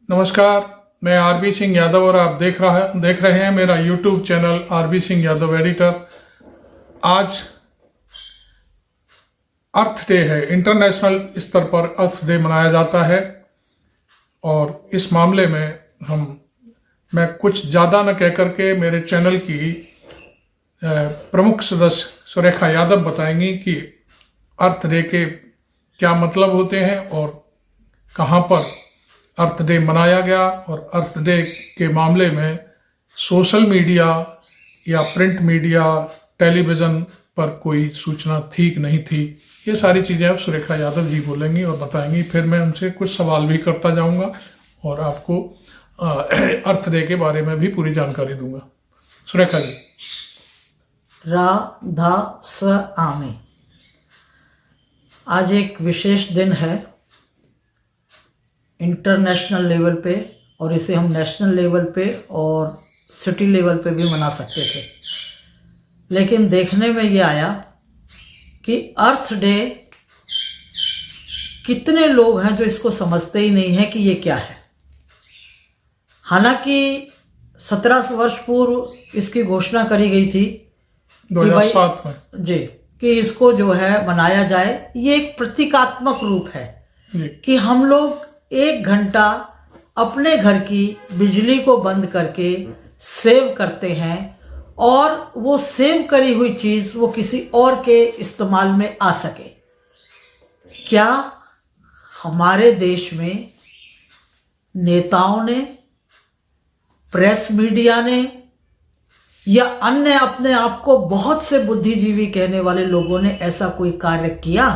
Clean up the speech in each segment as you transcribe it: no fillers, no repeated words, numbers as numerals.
नमस्कार, मैं आरबी सिंह यादव और आप देख रहे हैं मेरा YouTube channel R B Singh Yadav editor. आज अर्थ डे है, इंटरनेशनल स्तर पर अर्थ डे मनाया जाता है और इस मामले में मैं कुछ ज़्यादा न कह करके मेरे चैनल की प्रमुख सदस्य सुरेखा यादव बताएंगी कि अर्थ डे के क्या मतलब होते हैं और कहाँ पर अर्थ डे मनाया गया और अर्थ डे के मामले में सोशल मीडिया या प्रिंट मीडिया, टेलीविज़न पर कोई सूचना थी कि नहीं थी। ये सारी चीज़ें अब सुरेखा यादव जी बोलेंगी और बताएंगी। फिर मैं उनसे कुछ सवाल भी करता जाऊंगा और आपको अर्थ डे के बारे में भी पूरी जानकारी दूंगा। सुरेखा जी। राधा स्व आमे। आज एक विशेष दिन है इंटरनेशनल लेवल पे, और इसे हम नेशनल लेवल पे और सिटी लेवल पे भी मना सकते थे, लेकिन देखने में ये आया कि अर्थ डे कितने लोग हैं जो इसको समझते ही नहीं है कि ये क्या है। हालांकि 17 वर्ष पूर्व इसकी घोषणा करी गई थी 2007 में जी, कि इसको जो है मनाया जाए। ये एक प्रतीकात्मक रूप है कि हम लोग 1 घंटा अपने घर की बिजली को बंद करके सेव करते हैं और वो सेव करी हुई चीज़ वो किसी और के इस्तेमाल में आ सके। क्या हमारे देश में नेताओं ने, प्रेस मीडिया ने या अन्य अपने आप को बहुत से बुद्धिजीवी कहने वाले लोगों ने ऐसा कोई कार्य किया?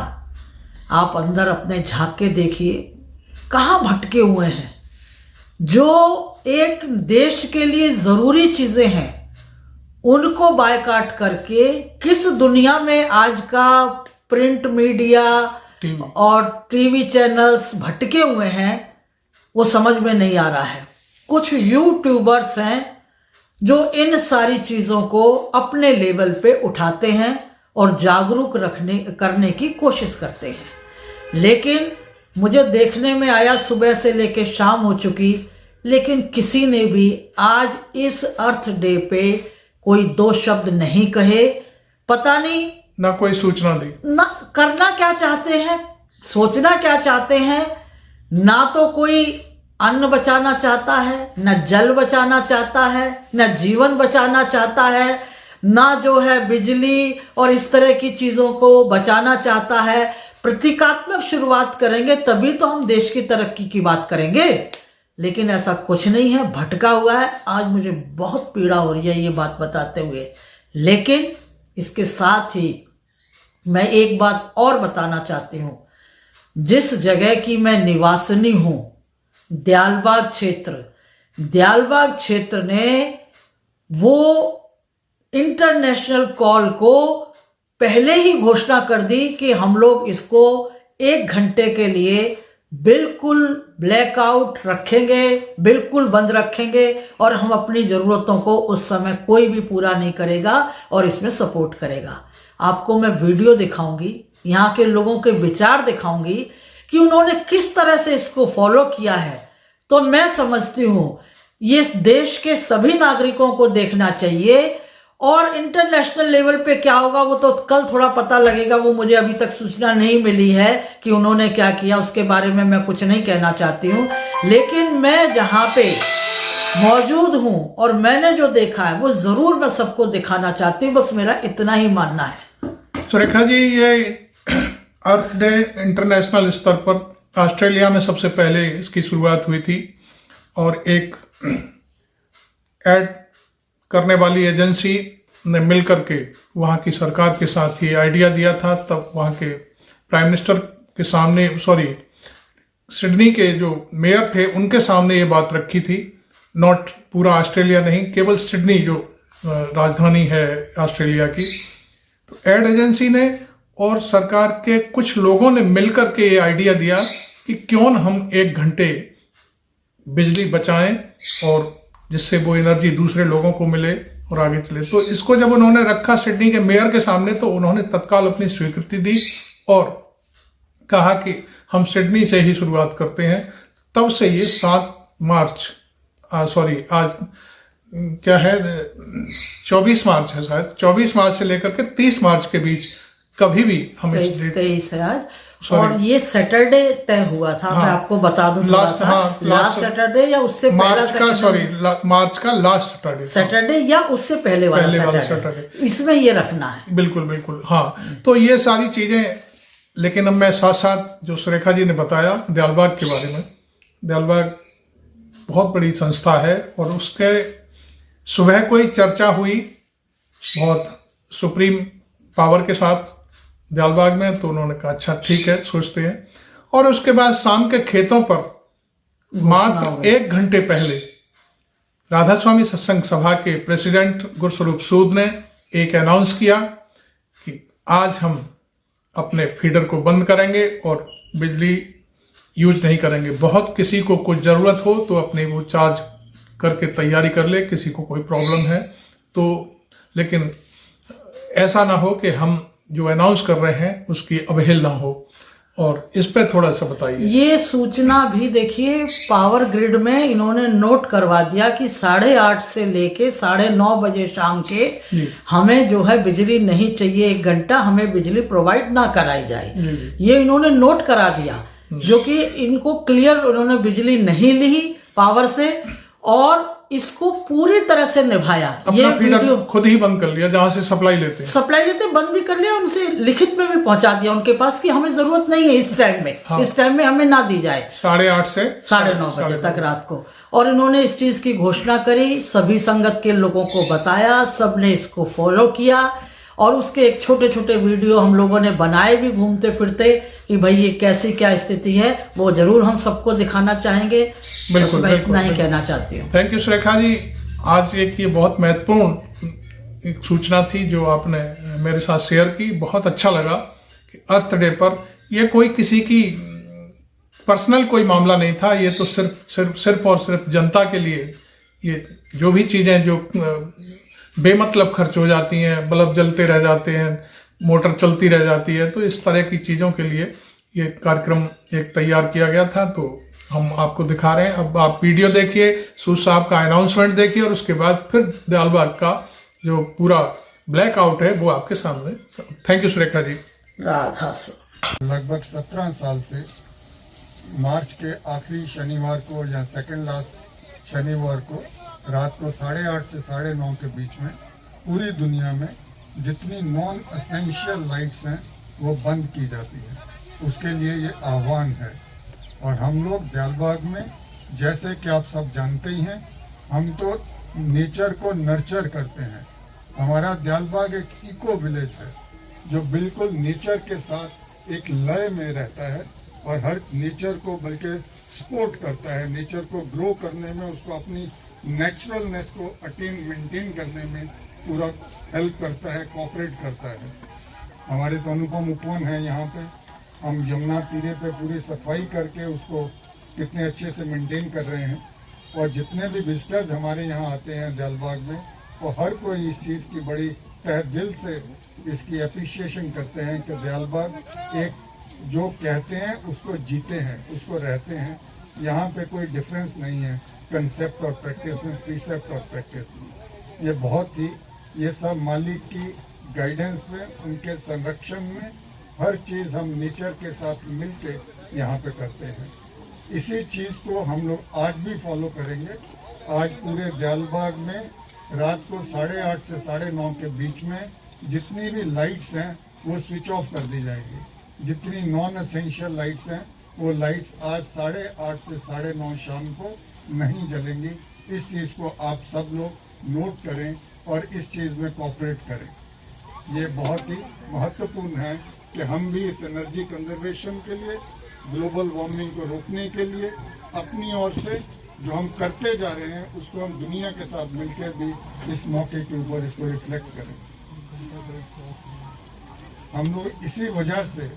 आप अंदर अपने झांक के देखिए, कहाँ भटके हुए हैं। जो एक देश के लिए ज़रूरी चीज़ें हैं उनको बायकॉट करके किस दुनिया में आज का प्रिंट मीडिया और टीवी चैनल्स भटके हुए हैं वो समझ में नहीं आ रहा है। कुछ यूट्यूबर्स हैं जो इन सारी चीज़ों को अपने लेवल पे उठाते हैं और जागरूक करने की कोशिश करते हैं, लेकिन मुझे देखने में आया सुबह से लेके शाम हो चुकी, लेकिन किसी ने भी आज इस अर्थ डे पे कोई 2 शब्द नहीं कहे। पता नहीं ना कोई सूचना दी, ना करना क्या चाहते हैं, सोचना क्या चाहते हैं। ना तो कोई अन्न बचाना चाहता है, न जल बचाना चाहता है, न जीवन बचाना चाहता है, ना जो है बिजली और इस तरह की चीज़ों को बचाना चाहता है। प्रतीकात्मक शुरुआत करेंगे तभी तो हम देश की तरक्की की बात करेंगे, लेकिन ऐसा कुछ नहीं है, भटका हुआ है। आज मुझे बहुत पीड़ा हो रही है ये बात बताते हुए, लेकिन इसके साथ ही मैं एक बात और बताना चाहती हूँ। जिस जगह की मैं निवासिनी हूँ, दयालबाग क्षेत्र ने वो इंटरनेशनल कॉल को पहले ही घोषणा कर दी कि हम लोग इसको 1 घंटे के लिए बिल्कुल ब्लैकआउट रखेंगे, बिल्कुल बंद रखेंगे और हम अपनी ज़रूरतों को उस समय कोई भी पूरा नहीं करेगा और इसमें सपोर्ट करेगा। आपको मैं वीडियो दिखाऊंगी, यहाँ के लोगों के विचार दिखाऊंगी कि उन्होंने किस तरह से इसको फॉलो किया है। तो मैं समझती हूँ ये इस देश के सभी नागरिकों को देखना चाहिए, और इंटरनेशनल लेवल पे क्या होगा वो तो कल थोड़ा पता लगेगा। वो मुझे अभी तक सूचना नहीं मिली है कि उन्होंने क्या किया, उसके बारे में मैं कुछ नहीं कहना चाहती हूँ। लेकिन मैं जहाँ पे मौजूद हूँ और मैंने जो देखा है वो ज़रूर मैं सबको दिखाना चाहती हूँ। बस मेरा इतना ही मानना है। सुरेखा जी, ये अर्थ डे इंटरनेशनल स्तर पर ऑस्ट्रेलिया में सबसे पहले इसकी शुरुआत हुई थी और एक ऐड करने वाली एजेंसी ने मिलकर के वहाँ की सरकार के साथ ये आइडिया दिया था। तब वहाँ के प्राइम मिनिस्टर के सामने, सिडनी के जो मेयर थे उनके सामने ये बात रखी थी। नॉट पूरा ऑस्ट्रेलिया नहीं, केवल सिडनी जो राजधानी है ऑस्ट्रेलिया की। तो एड एजेंसी ने और सरकार के कुछ लोगों ने मिलकर के ये आइडिया दिया कि क्यों न हम 1 घंटे बिजली बचाएं और जिससे वो एनर्जी दूसरे लोगों को मिले और आगे चले। तो इसको जब उन्होंने रखा सिडनी के मेयर के सामने, तो उन्होंने तत्काल अपनी स्वीकृति दी और कहा कि हम सिडनी से ही शुरुआत करते हैं। तब से ये 7 मार्च, सॉरी आज क्या है, 24 मार्च है शायद, 24 मार्च से लेकर के 30 मार्च के बीच कभी भी हम इस डेट 23 है आज, और ये सैटरडे तय हुआ था। मैं आपको बता दूं थोड़ा सा, लास्ट सैटरडे या उससे मार्च का, सॉरी मार्च का लास्ट सैटरडे या उससे पहले वाला सैटरडे, इसमें ये रखना है। बिल्कुल बिल्कुल, हाँ। तो ये सारी चीजें, लेकिन अब मैं साथ साथ जो सुरेखा जी ने बताया दयालबाग के बारे में, दयालबाग बहुत बड़ी संस्था है और उसके सुबह कोई चर्चा हुई बहुत सुप्रीम पावर के साथ दयालबाग में, तो उन्होंने कहा अच्छा ठीक है, सोचते हैं। और उसके बाद शाम के खेतों पर मात्र 1 घंटे पहले राधा स्वामी सत्संग सभा के प्रेसिडेंट गुरुस्वरूप सूद ने एक अनाउंस किया कि आज हम अपने फीडर को बंद करेंगे और बिजली यूज नहीं करेंगे। बहुत किसी को कुछ जरूरत हो तो अपने वो चार्ज करके तैयारी कर ले, किसी को कोई प्रॉब्लम है तो, लेकिन ऐसा ना हो कि हम जो अनाउंस कर रहे हैं उसकी अवहेलना हो। और इस पे थोड़ा सा बताइए। ये सूचना भी देखिए पावर ग्रिड में इन्होंने नोट करवा दिया कि 8:30 से लेके 9:30 बजे शाम के हमें जो है बिजली नहीं चाहिए, 1 घंटा हमें बिजली प्रोवाइड ना कराई जाए। ये इन्होंने नोट करा दिया, जो कि इनको क्लियर, उन्होंने बिजली नहीं ली पावर से और इसको पूरी तरह से निभाया। ये वीडियो खुद ही बंद कर लिया, जहां से सप्लाई लेते बंद भी कर लिया, उनसे लिखित में भी पहुंचा दिया उनके पास कि हमें जरूरत नहीं है इस टाइम में। हाँ। इस टाइम में हमें ना दी जाए 8:30 से 9:30 बजे तक रात को। और इन्होंने इस चीज की घोषणा करी, सभी संगत के लोगों को बताया, सबने इसको फॉलो किया और उसके एक छोटे छोटे वीडियो हम लोगों ने बनाए भी घूमते फिरते कि भाई ये कैसी क्या स्थिति है, वो जरूर हम सबको दिखाना चाहेंगे। बिल्कुल, मैं इतना ही कहना चाहती हूँ। Thank you Surekha ji. आज एक ये बहुत महत्वपूर्ण एक सूचना थी जो आपने मेरे साथ शेयर की, बहुत अच्छा लगा कि अर्थ डे पर ये कोई किसी की पर्सनल कोई मामला नहीं था, ये तो सिर्फ और सिर्फ जनता के लिए, ये जो भी चीजें जो बेमतलब खर्च हो जाती हैं, बल्ब जलते रह जाते हैं, मोटर चलती रह जाती है, तो इस तरह की चीज़ों के लिए ये कार्यक्रम एक तैयार किया गया था, तो हम आपको दिखा रहे हैं। अब आप वीडियो देखिए, सूद साहब का अनाउंसमेंट देखिए और उसके बाद फिर दयालबाग का जो पूरा ब्लैक आउट है वो आपके सामने। Thank you Surekha ji. राधा लगभग 17 साल से मार्च के आखिरी शनिवार को या सेकंड लास्ट शनिवार को रात को 8:30 से 9:30 के बीच में पूरी दुनिया में जितनी नॉन एसेंशियल लाइट्स हैं वो बंद की जाती है। उसके लिए ये आह्वान है। और हम लोग दयालबाग में, जैसे कि आप सब जानते ही हैं, हम तो नेचर को नर्चर करते हैं। हमारा दयालबाग एक इको विलेज है जो बिल्कुल नेचर के साथ एक लय में रहता है और हर नेचर को बल्कि सपोर्ट करता है, नेचर को ग्रो करने में, उसको अपनी नेचुरलनेस को मेंटेन करने में पूरा हेल्प करता है, कोऑपरेट करता है। हमारे तो अनुपम उपवन है यहाँ पे, हम यमुना तीरे पे पूरी सफाई करके उसको कितने अच्छे से मेंटेन कर रहे हैं। और जितने भी विजिटर्स हमारे यहाँ आते हैं दयालबाग में, वो हर कोई इस चीज़ की बड़ी तहे दिल से इसकी अप्रिशिएशन करते हैं कि दयालबाग एक जो कहते हैं उसको जीते हैं, उसको रहते हैं। यहाँ पे कोई डिफरेंस नहीं है कंसेप्ट और प्रैक्टिस में, प्रीसेप्ट और प्रैक्टिस में। ये बहुत ही, ये सब मालिक की गाइडेंस में, उनके संरक्षण में हर चीज़ हम नेचर के साथ मिलके यहाँ पे करते हैं। इसी चीज़ को हम लोग आज भी फॉलो करेंगे। आज पूरे दयालबाग में रात को 8:30 से 9:30 के बीच में जितनी भी लाइट्स हैं वो स्विच ऑफ कर दी जाएगी। जितनी नॉन एसेंशियल लाइट्स हैं वो लाइट्स आज 8:30 से 9:30 शाम को नहीं जलेंगी। इस चीज़ को आप सब लोग नोट करें और इस चीज़ में कोऑपरेट करें। ये बहुत ही महत्वपूर्ण है कि हम भी इस एनर्जी कंजर्वेशन के लिए, ग्लोबल वार्मिंग को रोकने के लिए अपनी ओर से जो हम करते जा रहे हैं उसको हम दुनिया के साथ मिलकर भी इस मौके के ऊपर इसको रिफ्लेक्ट करें। हम लोग इसी वजह से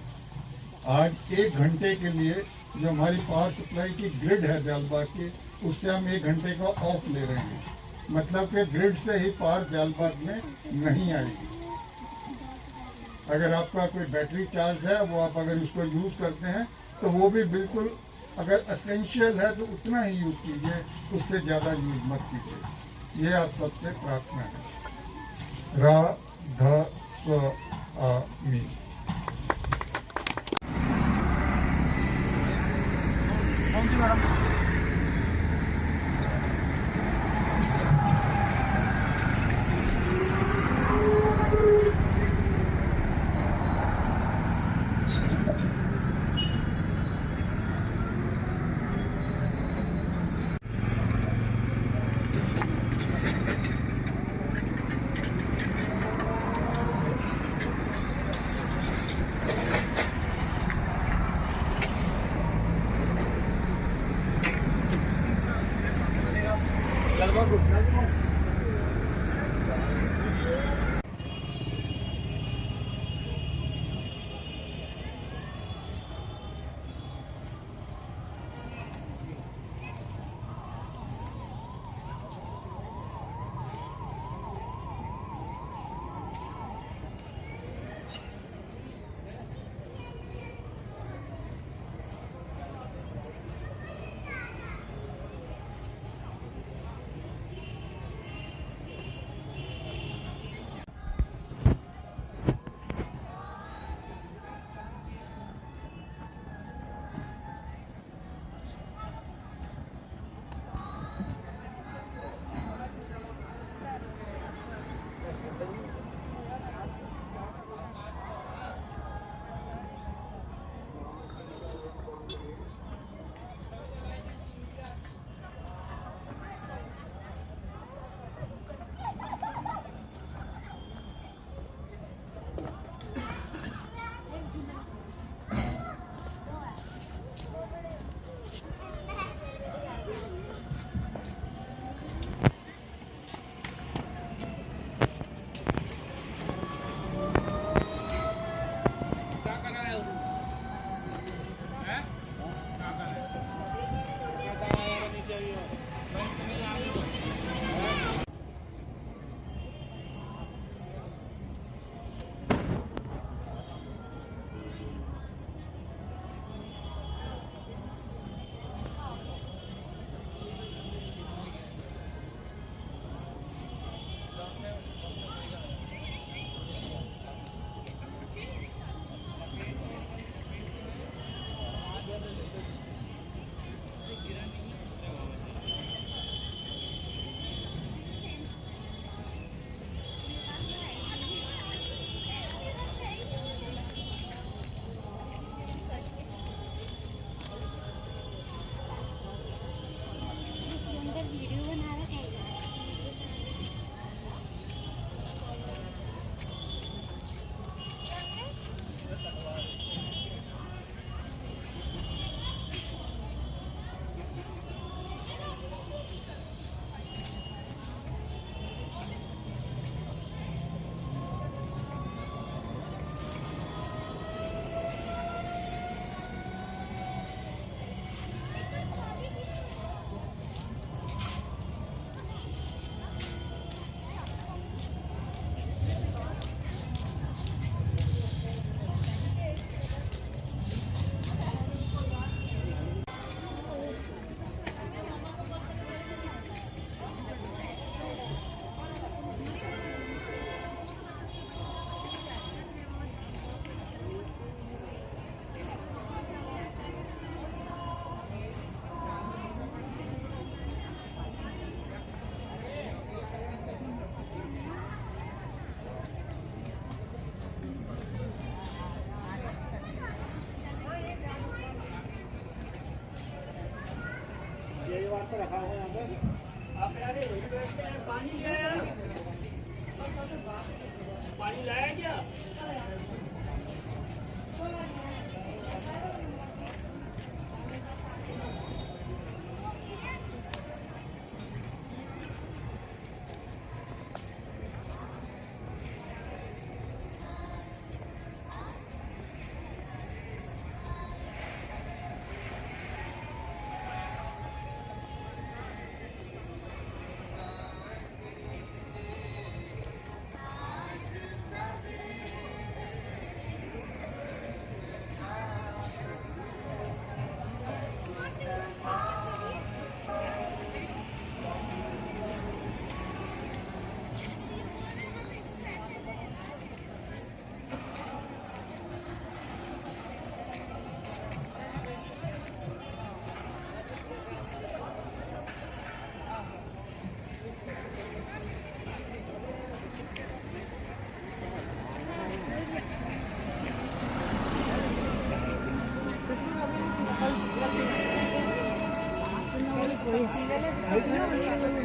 आज 1 घंटे के लिए जो हमारी पावर सप्लाई की ग्रिड है दयालबाग की, उससे हम 1 घंटे का ऑफ ले रहे हैं। मतलब कि ग्रिड से ही पावर दयालबाग में नहीं आएगी। अगर आपका कोई बैटरी चार्ज है वो आप अगर उसको यूज़ करते हैं तो वो भी बिल्कुल अगर एसेंशियल है तो उतना ही यूज़ कीजिए, उससे ज़्यादा यूज़ मत कीजिए। ये आप सबसे प्रार्थना है। रा ध स्व आ मी। रखा हुआ यहाँ पे पानी लाया क्या?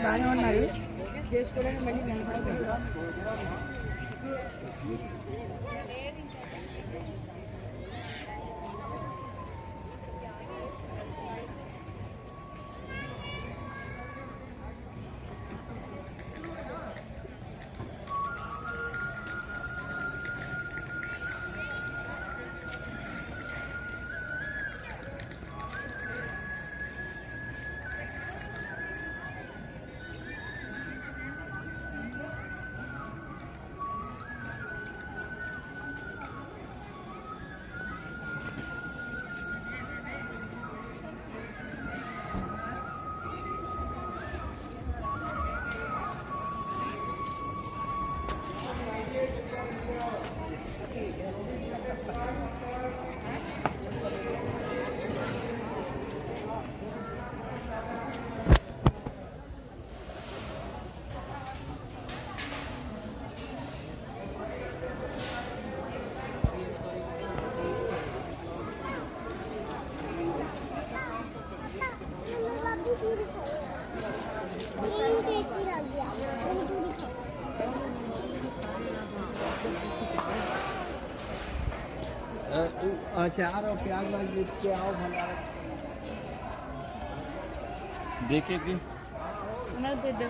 బాగానే ఉన్నారు చేసుకోవడానికి మళ్ళీ కనపడదు. अचार और प्याज वाज लिख के आओ भला देखे कि ना दे दो